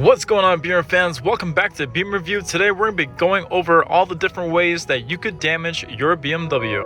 What's going on, Beamer fans? Welcome back to Beamer Review. Today we're going to be going over all the different ways that you could damage your BMW.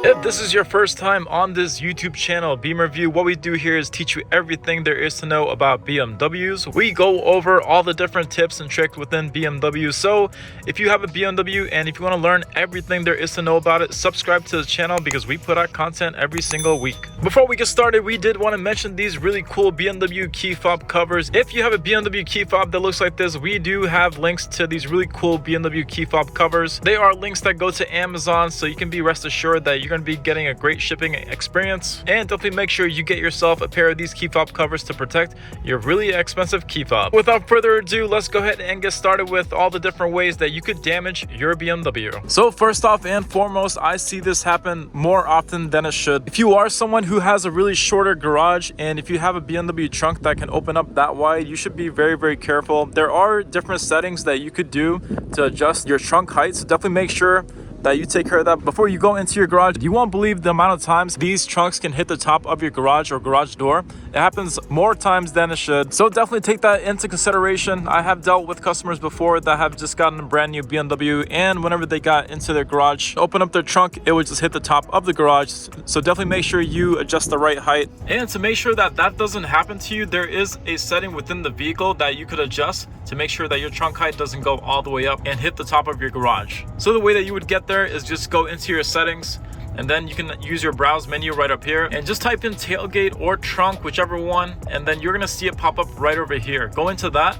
If this is your first time on this YouTube channel, Beamer Review, what we do here is teach you everything there is to know about BMWs. We go over all the different tips and tricks within BMW. So if you have a BMW and if you want to learn everything there is to know about it, subscribe to the channel because we put out content every single week. Before we get started, we did want to mention these really cool BMW Key Fob Covers. If you have a BMW Key Fob that looks like this, we do have links to these really cool BMW Key Fob Covers. They are links that go to Amazon, so you can be rest assured that you're going to be getting a great shipping experience. And definitely make sure you get yourself a pair of these key fob covers to protect your really expensive key fob. Without further ado, let's go ahead and get started with all the different ways that you could damage your BMW. So first off and foremost, I see this happen more often than it should. If you are someone who has a really shorter garage and if you have a BMW trunk that can open up that wide, you should be very careful. There are different settings that you could do to adjust your trunk height, so definitely make sure that you take care of that before you go into your garage. You won't believe the amount of times these trunks can hit the top of your garage or garage door. It happens more times than it should, so definitely take that into consideration. I have dealt with customers before that have just gotten a brand new BMW, and whenever they got into their garage, open up their trunk, it would just hit the top of the garage. So definitely make sure you adjust the right height. And to make sure that that doesn't happen to you, there is a setting within the vehicle that you could adjust to make sure that your trunk height doesn't go all the way up and hit the top of your garage. So the way that you would get there is just go into your settings, and then you can use your browse menu right up here and just type in tailgate or trunk, whichever one, and then you're gonna see it pop up right over here. Go into that.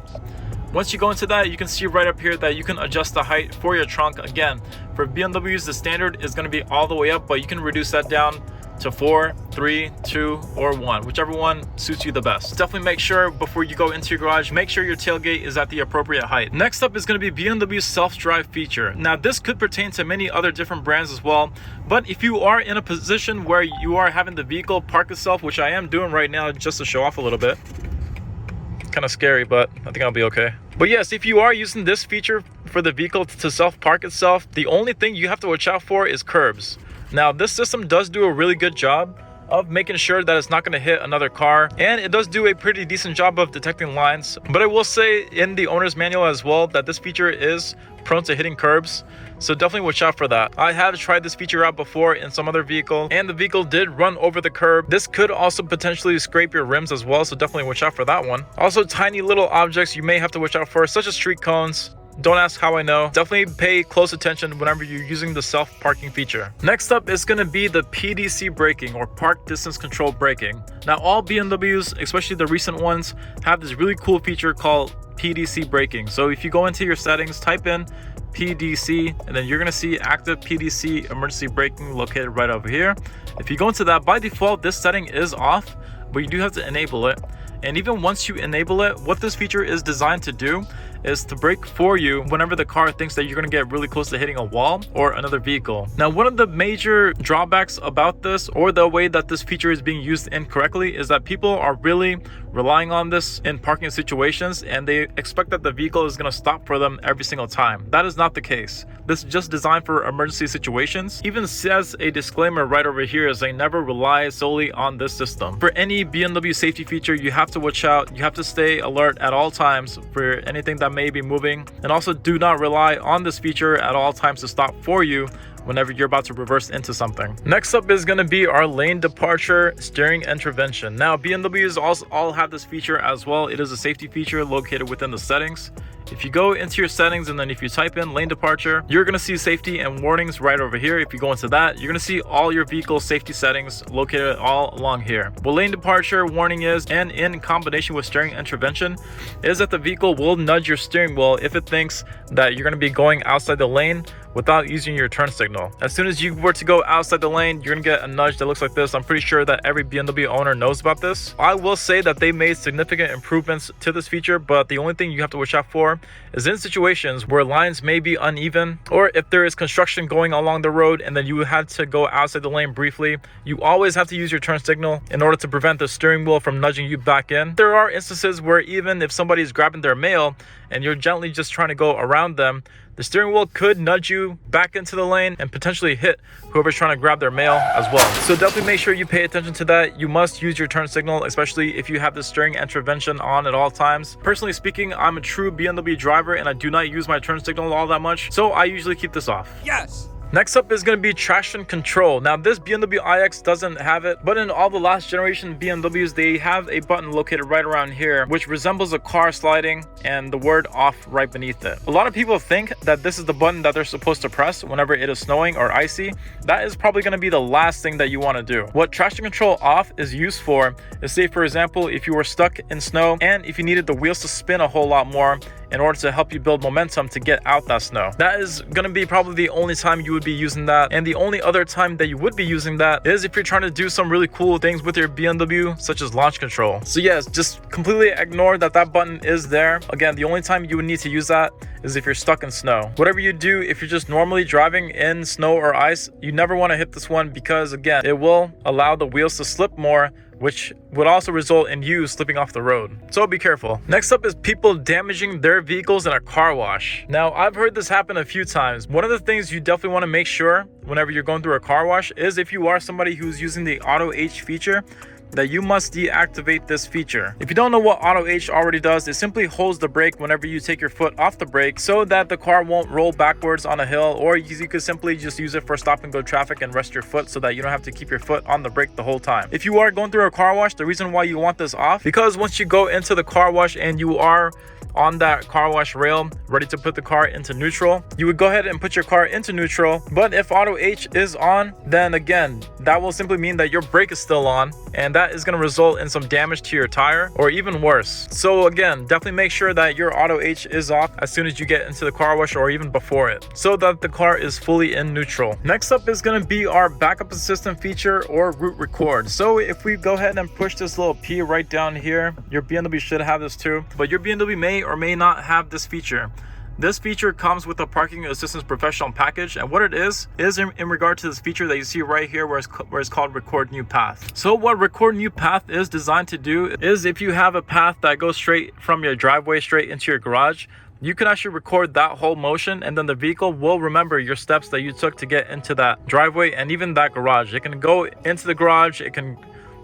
Once you go into that, you can see right up here that you can adjust the height for your trunk. Again, for BMWs, the standard is going to be all the way up, but you can reduce that down to 4, 3, 2, or 1, whichever one suits you the best. Definitely make sure before you go into your garage, make sure your tailgate is at the appropriate height. Next up is going to be BMW's self-drive feature. Now this could pertain to many other different brands as well, but if you are in a position where you are having the vehicle park itself, which I am doing right now just to show off a little bit, kind of scary, but I think I'll be okay. But yes, if you are using this feature for the vehicle to self-park itself, the only thing you have to watch out for is curbs. Now this system does do a really good job of making sure that it's not going to hit another car, and it does do a pretty decent job of detecting lines. But I will say in the owner's manual as well that this feature is prone to hitting curbs, so definitely watch out for that. I have tried this feature out before in some other vehicle, and the vehicle did run over the curb. This could also potentially scrape your rims as well, so definitely watch out for that one. Also, tiny little objects you may have to watch out for, such as street cones. Don't ask how I know. Definitely pay close attention whenever you're using the self-parking feature. Next up is going to be the PDC braking, or park distance control braking. Now all BMWs, especially the recent ones, have this really cool feature called PDC braking. So if you go into your settings, type in PDC, and then you're going to see active PDC emergency braking located right over here. If you go into that, by default this setting is off, but you do have to enable it. And even once you enable it, what this feature is designed to do is to brake for you whenever the car thinks that you're going to get really close to hitting a wall or another vehicle. Now, one of the major drawbacks about this, or the way that this feature is being used incorrectly, is that people are really relying on this in parking situations, and they expect that the vehicle is going to stop for them every single time. That is not the case. This is just designed for emergency situations. Even says a disclaimer right over here, as they never rely solely on this system. For any BMW safety feature, you have to watch out. You have to stay alert at all times for anything that may be moving, and also do not rely on this feature at all times to stop for you whenever you're about to reverse into something. Next up is going to be our lane departure steering intervention. Now BMWs also all have this feature as well. It is a safety feature located within the settings. If you go into your settings and then if you type in lane departure, you're going to see safety and warnings right over here. If you go into that, you're going to see all your vehicle safety settings located all along here. What lane departure warning is, and in combination with steering intervention, is that the vehicle will nudge your steering wheel if it thinks that you're going to be going outside the lane without using your turn signal. As soon as you were to go outside the lane, you're gonna get a nudge that looks like this. I'm pretty sure that every BMW owner knows about this. I will say that they made significant improvements to this feature, but the only thing you have to watch out for is in situations where lines may be uneven, or if there is construction going along the road and then you had to go outside the lane briefly, you always have to use your turn signal in order to prevent the steering wheel from nudging you back in. There are instances where even if somebody is grabbing their mail and you're gently just trying to go around them, the steering wheel could nudge you back into the lane and potentially hit whoever's trying to grab their mail as well. So definitely make sure you pay attention to that. You must use your turn signal, especially if you have the steering intervention on at all times. Personally speaking, I'm a true BMW driver and I do not use my turn signal all that much, so I usually keep this off. Yes! Next up is going to be traction control. Now this BMW iX doesn't have it, but in all the last generation BMWs, they have a button located right around here, which resembles a car sliding and the word off right beneath it. A lot of people think that this is the button that they're supposed to press whenever it is snowing or icy. That is probably going to be the last thing that you want to do. What traction control off is used for is, say for example, if you were stuck in snow and if you needed the wheels to spin a whole lot more in order to help you build momentum to get out that snow. That is going to be probably the only time you would be using that, and the only other time that you would be using that is if you're trying to do some really cool things with your BMW, such as launch control. So yes, just completely ignore that button is there. Again, the only time you would need to use that is if you're stuck in snow. Whatever you do, if you're just normally driving in snow or ice, you never want to hit this one because again, it will allow the wheels to slip more, which would also result in you slipping off the road. So be careful. Next up is people damaging their vehicles in a car wash. Now, I've heard this happen a few times. One of the things you definitely want to make sure whenever you're going through a car wash is if you are somebody who's using the Auto H feature, that you must deactivate this feature. If you don't know what Auto H already does, it simply holds the brake whenever you take your foot off the brake so that the car won't roll backwards on a hill, or you could simply just use it for stop and go traffic and rest your foot so that you don't have to keep your foot on the brake the whole time. If you are going through a car wash, the reason why you want this off, because once you go into the car wash and you are on that car wash rail ready to put the car into neutral, you would go ahead and put your car into neutral. But if Auto H is on, then again, that will simply mean that your brake is still on, and that is going to result in some damage to your tire or even worse. So again, definitely make sure that your Auto H is off as soon as you get into the car wash or even before it, so that the car is fully in neutral. Next up is going to be our backup assistant feature or route record. So if we go ahead and push this little P right down here, your BMW should have this too, but your BMW may or may not have this feature. This feature comes with a parking assistance professional package, and what it is in regard to this feature that you see right here where it's called record new path. So what record new path is designed to do is, if you have a path that goes straight from your driveway straight into your garage, you can actually record that whole motion, and then the vehicle will remember your steps that you took to get into that driveway and even that garage. It can go into the garage, it can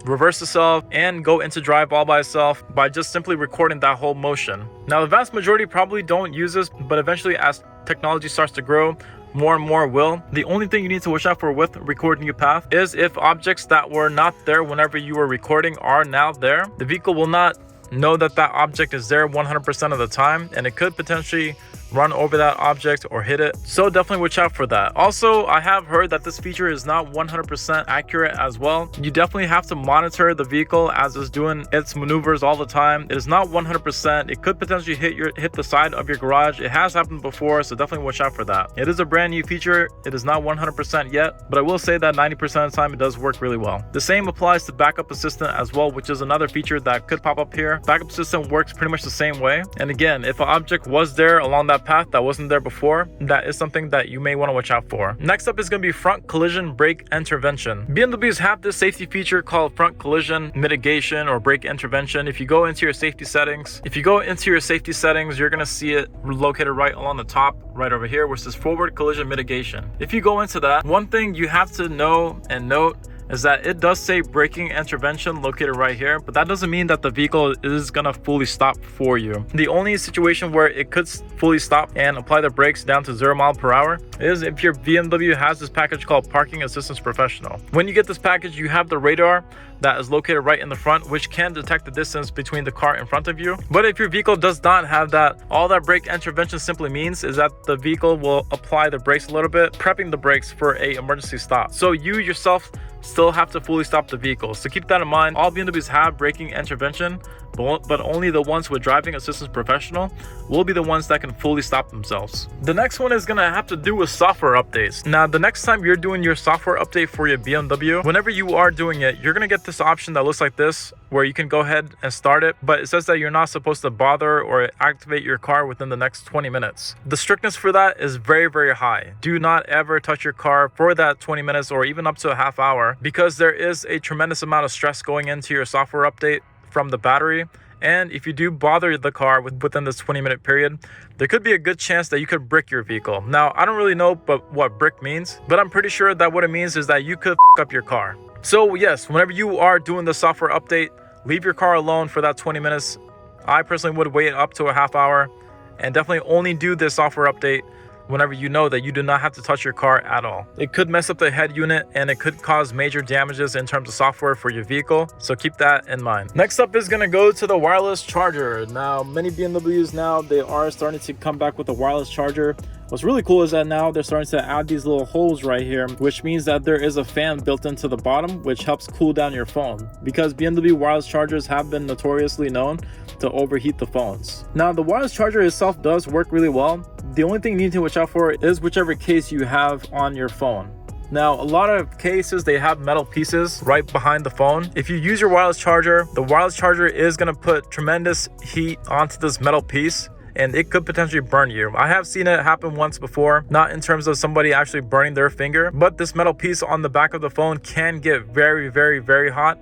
reverse itself and go into drive all by itself by just simply recording that whole motion. Now, the vast majority probably don't use this, but eventually as technology starts to grow, more and more will. The only thing you need to watch out for with record new path is if objects that were not there whenever you were recording are now there, the vehicle will not know that that object is there 100% of the time, and it could potentially run over that object or hit it. So definitely watch out for that. Also, I have heard that this feature is not 100% accurate as well. You definitely have to monitor the vehicle as it's doing its maneuvers all the time. It is not 100%. It could potentially hit the side of your garage. It has happened before, so definitely watch out for that. It is a brand new feature. It is not 100% yet, but I will say that 90% of the time it does work really well. The same applies to backup assistant as well, which is another feature that could pop up here. Backup assistant works pretty much the same way. And again, if an object was there along that path that wasn't there before, that is something that you may want to watch out for. Next up is going to be front collision brake intervention. BMWs have this safety feature called front collision mitigation or brake intervention. If you go into your safety settings, you're going to see it located right along the top right over here, which says forward collision mitigation. If you go into that, one thing you have to know and note is that it does say braking intervention located right here, but that doesn't mean that the vehicle is gonna fully stop for you. The only situation where it could fully stop and apply the brakes down to 0 miles per hour is if your BMW has this package called Parking Assistance Professional. When you get this package, you have the radar that is located right in the front, which can detect the distance between the car in front of you. But if your vehicle does not have that, all that brake intervention simply means is that the vehicle will apply the brakes a little bit, prepping the brakes for a emergency stop. So you yourself still have to fully stop the vehicle. So keep that in mind. All BMWs have braking intervention, but only the ones with driving assistance professional will be the ones that can fully stop themselves. The next one is gonna have to do with software updates. Now, the next time you're doing your software update for your BMW, whenever you are doing it, you're gonna get this option that looks like this, where you can go ahead and start it, but it says that you're not supposed to bother or activate your car within the next 20 minutes. The strictness for that is very, very high. Do not ever touch your car for that 20 minutes or even up to a half hour, because there is a tremendous amount of stress going into your software update from the battery And if you do bother the car within this 20-minute period, there could be a good chance that you could brick your vehicle. Now, I don't really know what brick means, but I'm pretty sure that what it means is that you could f up your car. So yes, whenever you are doing the software update, leave your car alone for that 20 minutes. I personally would wait up to a half hour, and definitely only do this software update whenever you know that you do not have to touch your car at all. It could mess up the head unit and it could cause major damages in terms of software for your vehicle, so keep that in mind. Next up is going to go to the wireless charger. Now, many BMWs now, they are starting to come back with a wireless charger. What's really cool is that now they're starting to add these little holes right here, which means that there is a fan built into the bottom, which helps cool down your phone, because BMW wireless chargers have been notoriously known to overheat the phones. Now, the wireless charger itself does work really well. The only thing you need to watch out for is whichever case you have on your phone. Now, a lot of cases, they have metal pieces right behind the phone. If you use your wireless charger, the wireless charger is going to put tremendous heat onto this metal piece, and it could potentially burn you. I have seen it happen once before, not in terms of somebody actually burning their finger, but this metal piece on the back of the phone can get very, very, very hot,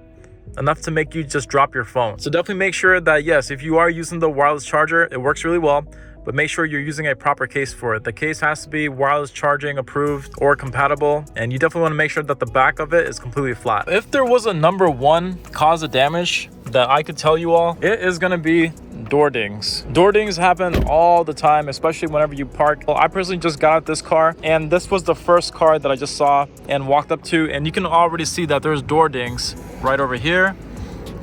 enough to make you just drop your phone. So definitely make sure that, yes, if you are using the wireless charger, it works really well, but make sure you're using a proper case for it. The case has to be wireless charging approved or compatible, and you definitely want to make sure that the back of it is completely flat. If there was a number one cause of damage that I could tell you all, it is going to be door dings. Door dings happen all the time, especially whenever you park. Well, I personally just got out this car, and this was the first car that I just saw and walked up to, and you can already see that there's door dings right over here,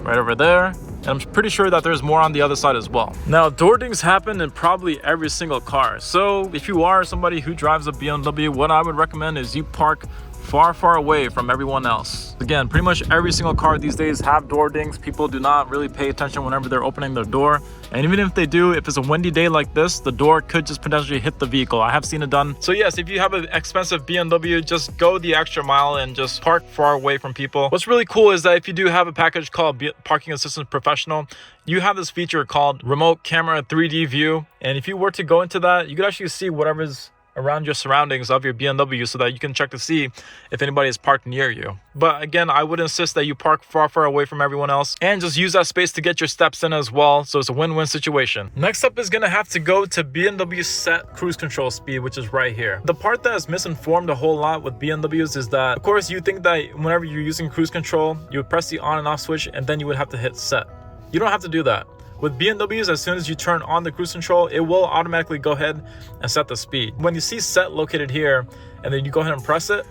right over there, and I'm pretty sure that there's more on the other side as well. Now, door dings happen in probably every single car, so if you are somebody who drives a BMW, what I would recommend is you park far away from everyone else. Again, pretty much every single car these days have door dings. People do not really pay attention whenever they're opening their door, and even if they do, if it's a windy day like this, the door could just potentially hit the vehicle. I have seen it done. So yes, if you have an expensive BMW, just go the extra mile and just park far away from people. What's really cool is that if you do have a package called Parking Assistant Professional, you have this feature called Remote Camera 3D View, and if you were to go into that, you could actually see whatever's around your surroundings of your BMW, so that you can check to see if anybody is parked near you. But again, I would insist that you park far away from everyone else and just use that space to get your steps in as well, so it's a win-win situation. Next up is going to have to go to BMW set cruise control speed, which is right here. The part that is misinformed a whole lot with BMWs is that, of course, you think that whenever you're using cruise control, you would press the on and off switch and then you would have to hit set. You don't have to do that. With BMWs, as soon as you turn on the cruise control, it will automatically go ahead and set the speed. When you see set located here, and then you go ahead and press it,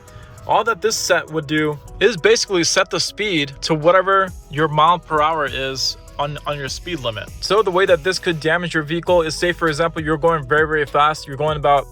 all that this set would do is basically set the speed to whatever your mile per hour is on your speed limit. So the way that this could damage your vehicle is, say for example, you're going very fast, you're going about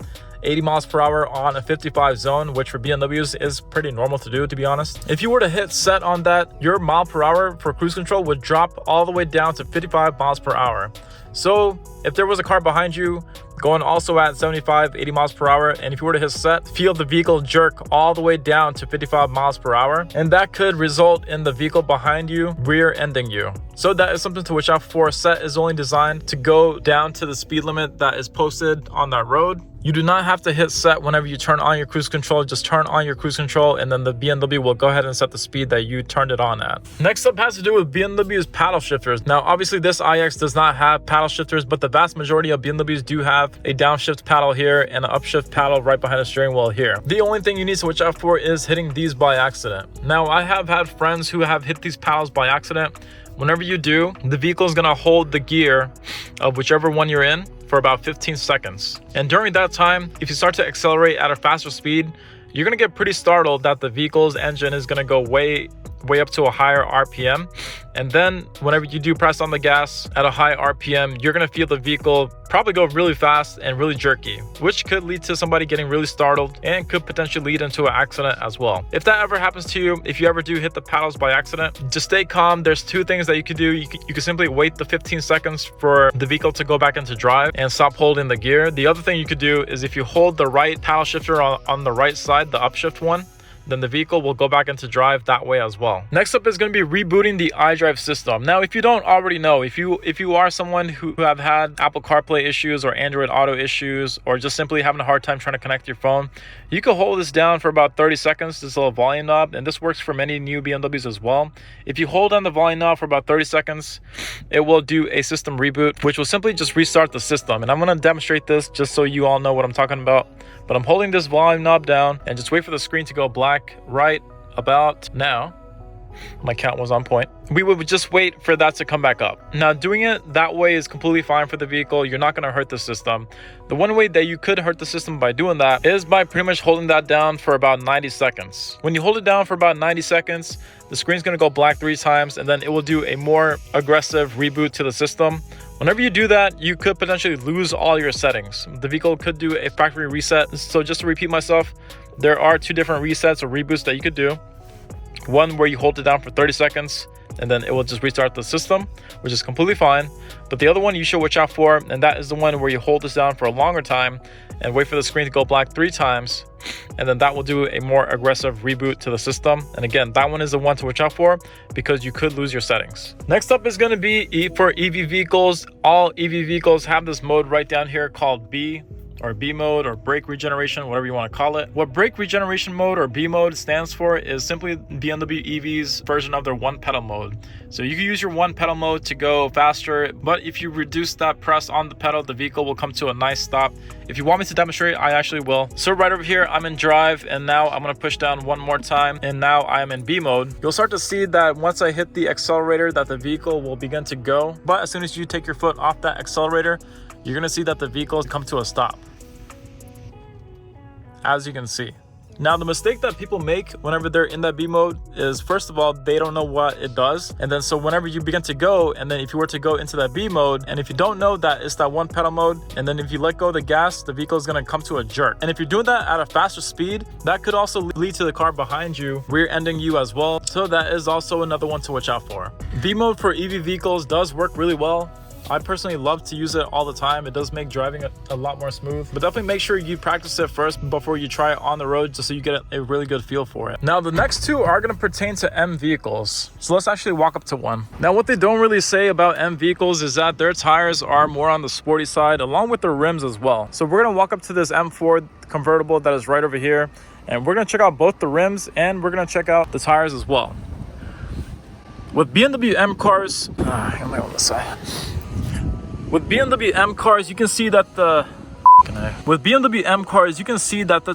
80 miles per hour on a 55 zone, which for BMWs is pretty normal to do, to be honest. If you were to hit set on that, your mile per hour for cruise control would drop all the way down to 55 miles per hour. So if there was a car behind you going also at 75, 80 miles per hour, and if you were to hit set, feel the vehicle jerk all the way down to 55 miles per hour, and that could result in the vehicle behind you rear-ending you. So that is something to watch out for. Set is only designed to go down to the speed limit that is posted on that road. You do not have to hit set whenever you turn on your cruise control. Just turn on your cruise control, and then the BMW will go ahead and set the speed that you turned it on at. Next up has to do with BMW's paddle shifters. Now, obviously this iX does not have paddle shifters, but the vast majority of BMWs do have a downshift paddle here and an upshift paddle right behind the steering wheel here. The only thing you need to watch out for is hitting these by accident. Now, I have had friends who have hit these paddles by accident. Whenever you do, the vehicle is going to hold the gear of whichever one you're in for about 15 seconds. And during that time, if you start to accelerate at a faster speed, you're going to get pretty startled that the vehicle's engine is going to go way up to a higher RPM. And then whenever you do press on the gas at a high RPM, you're going to feel the vehicle probably go really fast and really jerky, which could lead to somebody getting really startled and could potentially lead into an accident as well. If that ever happens to you, if you ever do hit the paddles by accident, just stay calm. There's two things that you could do. You could simply wait the 15 seconds for the vehicle to go back into drive and stop holding the gear. The other thing you could do is, if you hold the right paddle shifter on the right side, the upshift one, then the vehicle will go back into drive that way as well. Next up is going to be rebooting the iDrive system. Now, if you don't already know, if you are someone who have had Apple CarPlay issues or Android Auto issues, or just simply having a hard time trying to connect your phone, you can hold this down for about 30 seconds, this little volume knob, and this works for many new BMWs as well. If you hold on the volume knob for about 30 seconds, it will do a system reboot, which will simply just restart the system. And I'm going to demonstrate this just so you all know what I'm talking about. But I'm holding this volume knob down and just wait for the screen to go black right about now. My count was on point. We would just wait for that to come back up. Now, doing it that way is completely fine for the vehicle. You're not going to hurt the system. The one way that you could hurt the system by doing that is by pretty much holding that down for about 90 seconds. When you hold it down for about 90 seconds, the screen's going to go black 3 times, and then it will do a more aggressive reboot to the system. Whenever you do that, you could potentially lose all your settings. The vehicle could do a factory reset. So just to repeat myself, there are 2 different resets or reboots that you could do. One where you hold it down for 30 seconds and then it will just restart the system, which is completely fine. But the other one you should watch out for, and that is the one where you hold this down for a longer time and wait for the screen to go black 3 times, and then that will do a more aggressive reboot to the system. And again, that one is the one to watch out for because you could lose your settings. Next up is going to be for EV vehicles. All EV vehicles have this mode right down here called B mode or brake regeneration, whatever you want to call it. What brake regeneration mode or B mode stands for is simply BMW EV's version of their 1 pedal mode. So you can use your 1 pedal mode to go faster, but if you reduce that press on the pedal, the vehicle will come to a nice stop. If you want me to demonstrate, I actually will. So right over here, I'm in drive, and now I'm going to push down 1 more time, and now I am in B mode. You'll start to see that once I hit the accelerator that the vehicle will begin to go, but as soon as you take your foot off that accelerator, you're going to see that the vehicle come to a stop, as you can see. Now, the mistake that people make whenever they're in that B mode is, first of all, they don't know what it does. And then so whenever you begin to go, and then if you were to go into that B mode, and if you don't know that it's that 1 pedal mode, and then if you let go of the gas, the vehicle is going to come to a jerk. And if you're doing that at a faster speed, that could also lead to the car behind you rear-ending you as well. So that is also another one to watch out for. B mode for EV vehicles does work really well. I personally love to use it all the time. It does make driving a lot more smooth, but definitely make sure you practice it first before you try it on the road, just so you get a really good feel for it. Now, the next 2 are going to pertain to M vehicles. So let's actually walk up to one. Now, what they don't really say about M vehicles is that their tires are more on the sporty side, along with their rims as well. So we're going to walk up to this M4 convertible that is right over here, and we're going to check out both the rims and we're going to check out the tires as well. With BMW M cars, I'm on this side. With BMW M cars, you can see that the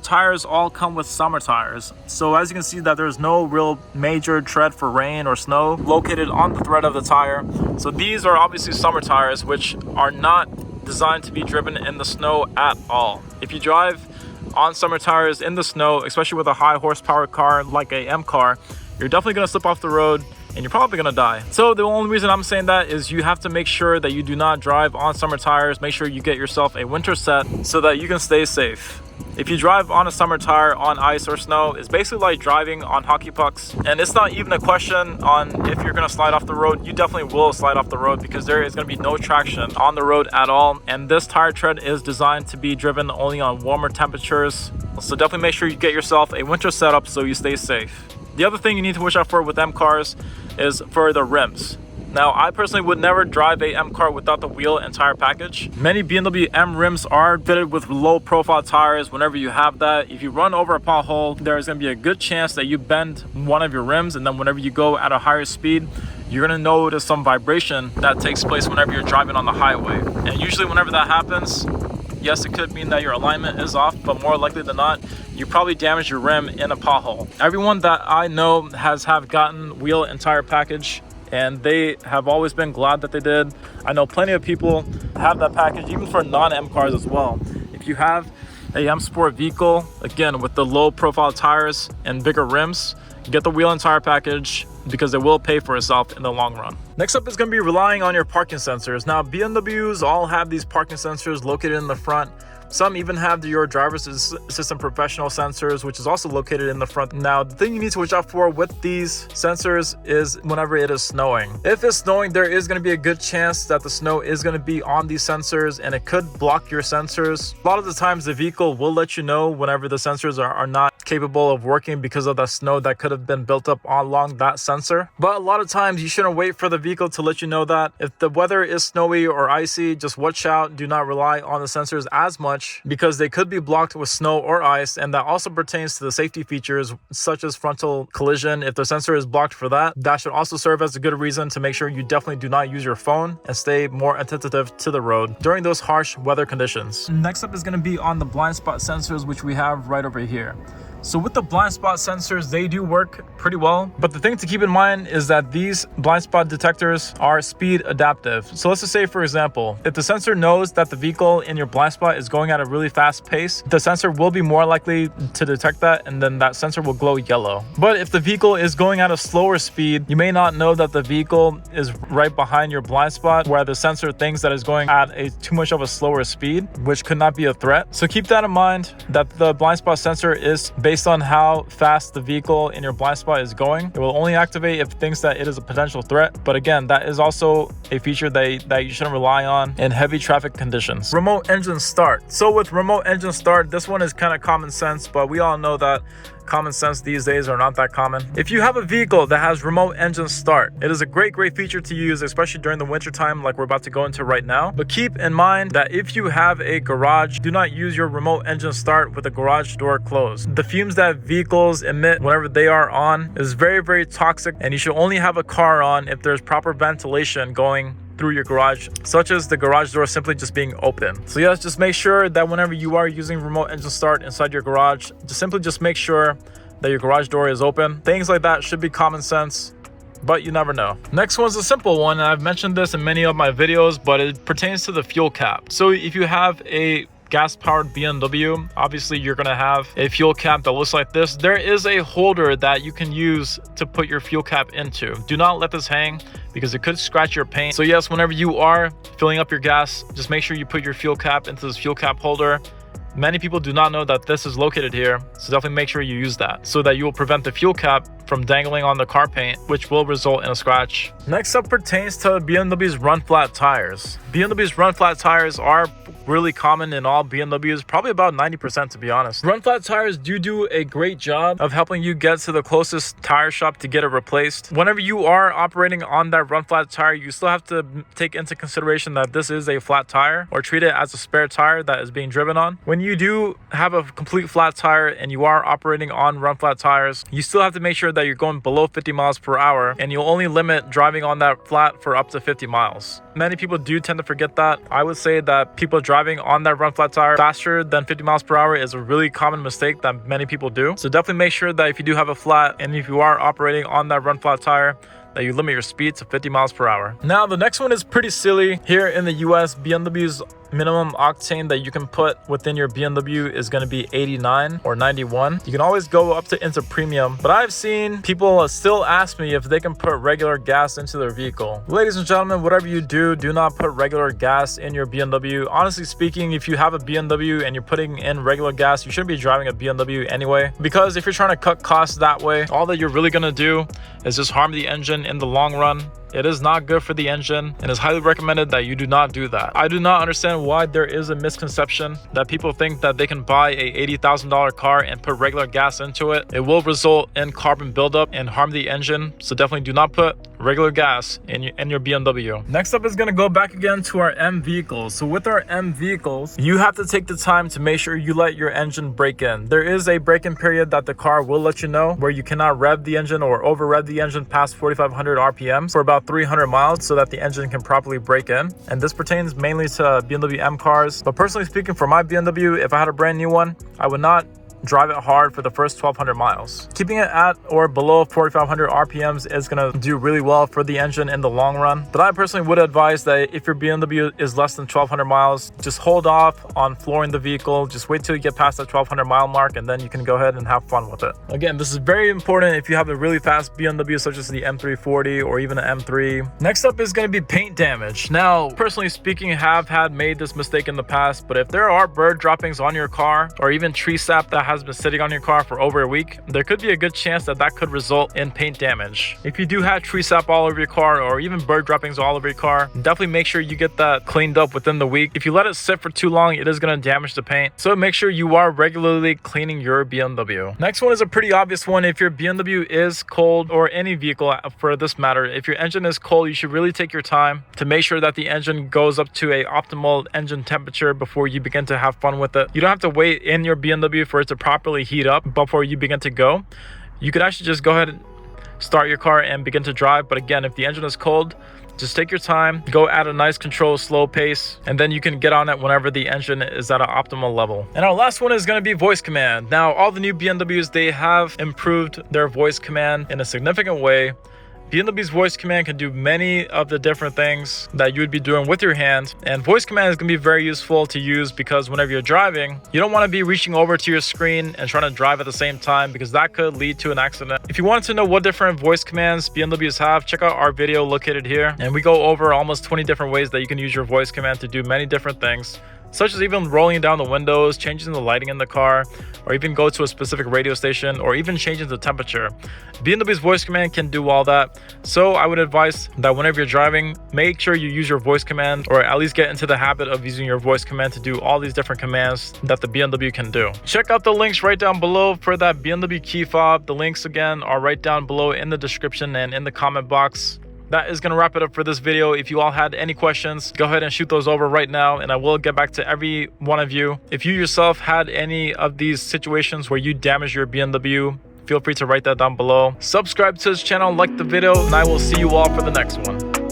tires all come with summer tires. So as you can see that there's no real major tread for rain or snow located on the thread of the tire. So these are obviously summer tires, which are not designed to be driven in the snow at all. If you drive on summer tires in the snow, especially with a high horsepower car like a M car, you're definitely going to slip off the road and you're probably gonna die. So the only reason I'm saying that is you have to make sure that you do not drive on summer tires. Make sure you get yourself a winter set so that you can stay safe. If you drive on a summer tire on ice or snow, it's basically like driving on hockey pucks. And it's not even a question on if you're gonna slide off the road. You definitely will slide off the road because there is gonna be no traction on the road at all. And this tire tread is designed to be driven only on warmer temperatures. So definitely make sure you get yourself a winter setup so you stay safe. The other thing you need to watch out for with M cars is for the rims. Now, I personally would never drive a M car without the wheel and tire package. Many BMW M rims are fitted with low profile tires. Whenever you have that, if you run over a pothole, there is going to be a good chance that you bend one of your rims, and then whenever you go at a higher speed, you're going to notice some vibration that takes place whenever you're driving on the highway. And usually whenever that happens, yes, it could mean that your alignment is off, but more likely than not, you probably damaged your rim in a pothole. Everyone that I know have gotten wheel and tire package, and they have always been glad that they did. I know plenty of people have that package, even for non-M cars as well. If you have a M Sport vehicle, again, with the low profile tires and bigger rims, get the wheel and tire package because it will pay for itself in the long run. Next up is going to be relying on your parking sensors. Now, BMWs all have these parking sensors located in the front. Some even have your driver's assistant professional sensors, which is also located in the front. Now, the thing you need to watch out for with these sensors is whenever it is snowing. If it's snowing, there is going to be a good chance that the snow is going to be on these sensors and it could block your sensors. A lot of the times the vehicle will let you know whenever the sensors are not capable of working because of the snow that could have been built up along that sensor. But a lot of times you shouldn't wait for the vehicle to let you know that. If the weather is snowy or icy, just watch out. Do not rely on the sensors as much because they could be blocked with snow or ice, and that also pertains to the safety features such as frontal collision. If the sensor is blocked for that, that should also serve as a good reason to make sure you definitely do not use your phone and stay more attentive to the road during those harsh weather conditions. Next up is going to be on the blind spot sensors, which we have right over here. So with the blind spot sensors, they do work pretty well. But the thing to keep in mind is that these blind spot detectors are speed adaptive. So let's just say, for example, if the sensor knows that the vehicle in your blind spot is going at a really fast pace, the sensor will be more likely to detect that, and then that sensor will glow yellow. But if the vehicle is going at a slower speed, you may not know that the vehicle is right behind your blind spot, where the sensor thinks that it's going at a too much of a slower speed, which could not be a threat. So keep that in mind, that the blind spot sensor is based on how fast the vehicle in your blind spot is going. It will only activate if it thinks that it is a potential threat. But again, that is also a feature that you shouldn't rely on in heavy traffic conditions. Remote engine start. So with remote engine start, this one is kind of common sense, but we all know that common sense these days are not that common. If you have a vehicle that has remote engine start, it is a great feature to use, especially during the winter time like we're about to go into right now. But keep in mind that if you have a garage, do not use your remote engine start with the garage door closed. The fumes that vehicles emit whenever they are on is very toxic, and you should only have a car on if there's proper ventilation going through your garage, such as the garage door simply just being open. So yes, just make sure that whenever you are using remote engine start inside your garage, just make sure that your garage door is open. Things like that should be common sense, but you never know. Next one's a simple one, and I've mentioned this in many of my videos, but it pertains to the fuel cap. So if you have a gas-powered BMW, obviously you're going to have a fuel cap that looks like this. There is a holder that you can use to put your fuel cap into. Do not let this hang because it could scratch your paint. So yes, whenever you are filling up your gas, just make sure you put your fuel cap into this fuel cap holder. Many people do not know that this is located here, so definitely make sure you use that so that you will prevent the fuel cap from dangling on the car paint, which will result in a scratch. Next up pertains to BMW's run flat tires. BMW's run flat tires are really common in all BMWs, probably about 90% to be honest. Run flat tires do a great job of helping you get to the closest tire shop to get it replaced. Whenever you are operating on that run flat tire, you still have to take into consideration that this is a flat tire, or treat it as a spare tire that is being driven on. When you do have a complete flat tire and you are operating on run flat tires, you still have to make sure that you're going below 50 miles per hour, and you'll only limit driving on that flat for up to 50 miles. Many people do tend to forget that. I would say that people driving on that run flat tire faster than 50 miles per hour is a really common mistake that many people do. So definitely make sure that if you do have a flat and if you are operating on that run flat tire, that you limit your speed to 50 miles per hour. Now, the next one is pretty silly. Here in the US, BMW's minimum octane that you can put within your BMW is going to be 89 or 91. You can always go up to into premium, but I've seen people still ask me if they can put regular gas into their vehicle. Ladies and gentlemen, whatever you do not put regular gas in your BMW. Honestly speaking, if you have a BMW and you're putting in regular gas, you shouldn't be driving a BMW anyway, because if you're trying to cut costs that way, all that you're really going to do is just harm the engine in the long run. It is not good for the engine, and it's highly recommended that you do not do that. I do not understand why there is a misconception that people think that they can buy a $80,000 car and put regular gas into it. It will result in carbon buildup and harm the engine, so definitely do not put regular gas in your BMW. Next up is going to go back again to our M vehicles. So with our M vehicles, you have to take the time to make sure you let your engine break in. There is a break-in period that the car will let you know, where you cannot rev the engine or over rev the engine past 4,500 RPMs for about 300 miles so that the engine can properly break in. And this pertains mainly to BMW M cars. But personally speaking, for my BMW, if I had a brand new one, I would not drive it hard for the first 1,200 miles. Keeping it at or below 4,500 RPMs is going to do really well for the engine in the long run. But I personally would advise that if your BMW is less than 1,200 miles, just hold off on flooring the vehicle. Just wait till you get past that 1,200 mile mark, and then you can go ahead and have fun with it. Again, this is very important if you have a really fast BMW such as the M340 or even an M3. Next up is going to be paint damage. Now, personally speaking, I have made this mistake in the past, but if there are bird droppings on your car or even tree sap that has been sitting on your car for over a week, there could be a good chance that that could result in paint damage. If you do have tree sap all over your car or even bird droppings all over your car, definitely make sure you get that cleaned up within the week. If you let it sit for too long, it is going to damage the paint. So make sure you are regularly cleaning your BMW. Next one is a pretty obvious one. If your BMW is cold, or any vehicle for this matter, if your engine is cold, you should really take your time to make sure that the engine goes up to a optimal engine temperature before you begin to have fun with it. You don't have to wait in your BMW for it to properly heat up before you begin to go. You could actually just go ahead and start your car and begin to drive. But again, if the engine is cold, just take your time, go at a nice controlled slow pace, and then you can get on it whenever the engine is at an optimal level. And our last one is going to be voice command. Now, all the new BMWs, they have improved their voice command in a significant way. BMW's voice command can do many of the different things that you would be doing with your hand, and voice command is going to be very useful to use because whenever you're driving, you don't want to be reaching over to your screen and trying to drive at the same time, because that could lead to an accident. If you wanted to know what different voice commands BMWs have, check out our video located here, and we go over almost 20 different ways that you can use your voice command to do many different things, such as even rolling down the windows, changing the lighting in the car, or even go to a specific radio station, or even changing the temperature. BMW's voice command can do all that. So I would advise that whenever you're driving, make sure you use your voice command, or at least get into the habit of using your voice command to do all these different commands that the BMW can do. Check out the links right down below for that BMW key fob. The links again are right down below in the description and in the comment box. That is going to wrap it up for this video. If you all had any questions, go ahead and shoot those over right now, and I will get back to every one of you. If you yourself had any of these situations where you damaged your BMW, feel free to write that down below. Subscribe to this channel, like the video, and I will see you all for the next one.